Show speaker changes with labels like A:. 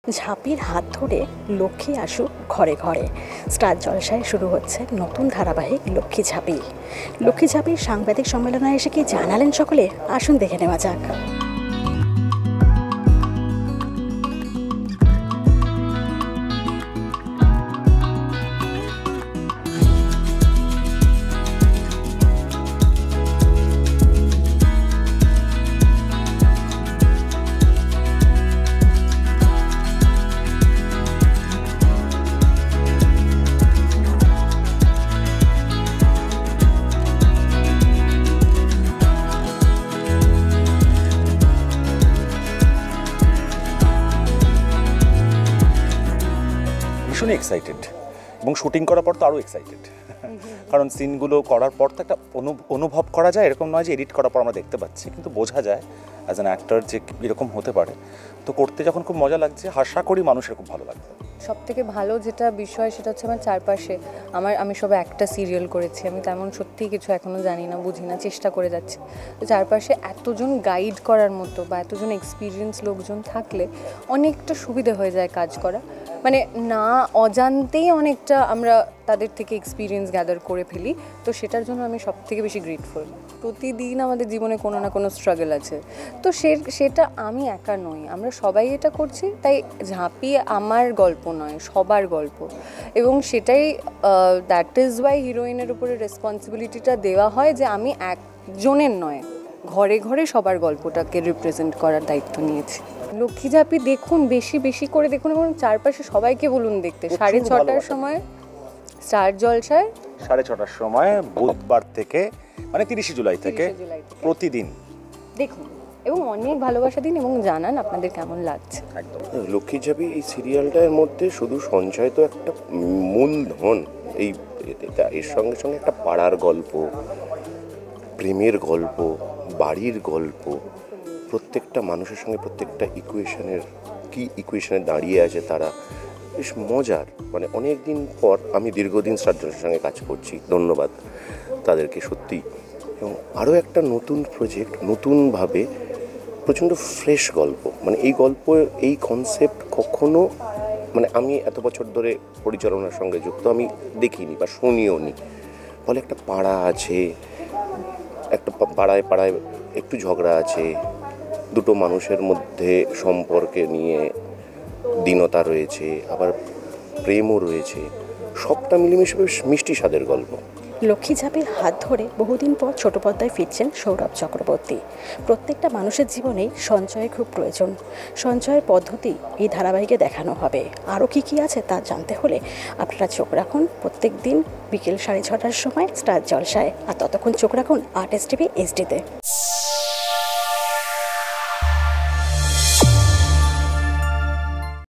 A: ঝাঁপির হাত ধরে লক্ষ্মী আসুক ঘরে ঘরে স্টার জলসায় শুরু হচ্ছে নতুন ধারাবাহিক লক্ষ্মী ঝাঁপি। লক্ষ্মী ঝাঁপির সাংবাদিক সম্মেলনে এসে কি জানালেন সকলে, আসুন দেখে নেওয়া যাক।
B: ভীষণই এক্সাইটেড এবং শুটিং করার পর তো আরও এক্সাইটেড, কারণ সিনগুলো করার পর তো একটা অনুভব করা যায়, এরকম নয় যে এডিট করার পর আমরা দেখতে পাচ্ছি, কিন্তু বোঝা যায় অ্যাজ অ্যান অ্যাক্টর যে এরকম হতে পারে। তো করতে যখন খুব মজা লাগছে, আশা করি মানুষের খুব ভালো লাগবে।
C: সব থেকে ভালো যেটা বিষয় সেটা হচ্ছে আমার চারপাশে আমি সবে একটা সিরিয়াল করেছি, আমি তেমন সত্যিই কিছু এখনও জানি না, বুঝি না, চেষ্টা করে যাচ্ছি। তো চারপাশে এতজন গাইড করার মতো বা এতজন এক্সপিরিয়েন্স লোকজন থাকলে অনেকটা সুবিধা হয়ে যায় কাজ করা, মানে না অজান্তেই অনেকটা আমরা তাদের থেকে এক্সপিরিয়েন্স গ্যাদার করে ফেলি। তো সেটার জন্য আমি সব থেকে বেশি গ্রেটফুল। প্রতিদিন আমাদের জীবনে কোনো না কোনো স্ট্রাগল আছে, তো সেটা আমি একা নই, আমরা সবাই এটা করছি। তাই ঝাঁপি আমার গল্প নয়, সবার গল্প, এবং সেটাই দ্যাট ইজ ওয়াই হিরোইনের উপরে রেসপন্সিবিলিটিটা দেওয়া হয় যে আমি একজনের নয়, ঘরে ঘরে সবার গল্পটাকে রিপ্রেজেন্ট করার দায়িত্ব নিয়েছি। লক্ষ্মী ঝাঁপি দেখুন, বেশি বেশি করে দেখুন, এবং চারপাশে সবাইকে বলুন দেখতে। 6:30টার সময় স্টার জলসায়,
B: 6:30টার সময় বুধবার থেকে, মানে 30 জুলাই থেকে প্রতিদিন দেখুন,
C: এবং অনেক ভালোবাসা দিন এবং জানান আপনাদের কেমন লাগছে।
B: একদম।
D: লক্ষ্মী ঝাঁপি এই সিরিয়ালটার মধ্যে শুধু সঞ্চয় তো একটা মূলধন, এর সঙ্গে সঙ্গে একটা পাড়ার গল্প, প্রেমের গল্প, বাড়ির গল্প, প্রত্যেকটা মানুষের সঙ্গে প্রত্যেকটা ইকুয়েশনে দাঁড়িয়ে আছে তারা, বেশ মজার। মানে অনেক দিন পর আমি দীর্ঘদিন স্টার জলসার সঙ্গে কাজ করছি, ধন্যবাদ তাদেরকে সত্যি। এবং আরও একটা নতুন প্রজেক্ট, নতুনভাবে প্রচণ্ড ফ্রেশ গল্প, মানে এই গল্প, এই কনসেপ্ট কখনো, মানে আমি এত বছর ধরে পরিচালনার সঙ্গে যুক্ত, আমি দেখিনি বা শুনিও নি। ফলে একটা পাড়া আছে, একটা পাড়ায় পাড়ায় একটু ঝগড়া আছে, দুটো মানুষের মধ্যে সম্পর্কে নিয়ে দীনতা রয়েছে, আবার প্রেমও রয়েছে, সবটা মিলেমিশে বেশ মিষ্টি স্বাদের গল্প।
A: লক্ষ্মী ঝাঁপির হাত ধরে বহুদিন পর ছোট পর্দায় ফিরছেন সৌরভ চক্রবর্তী। প্রত্যেকটা মানুষের জীবনেই সঞ্চয়ের খুব প্রয়োজন। সঞ্চয়ের পদ্ধতি এই ধারাবাহিকে দেখানো হবে। আরও কী কী আছে তা জানতে হলে আপনারা চোখ রাখুন প্রত্যেক দিন বিকেল 6:30টার সময় স্টার জলসায়, আর ততক্ষণ চোখ রাখুন আর্টিস্ট টিভি HD-তে।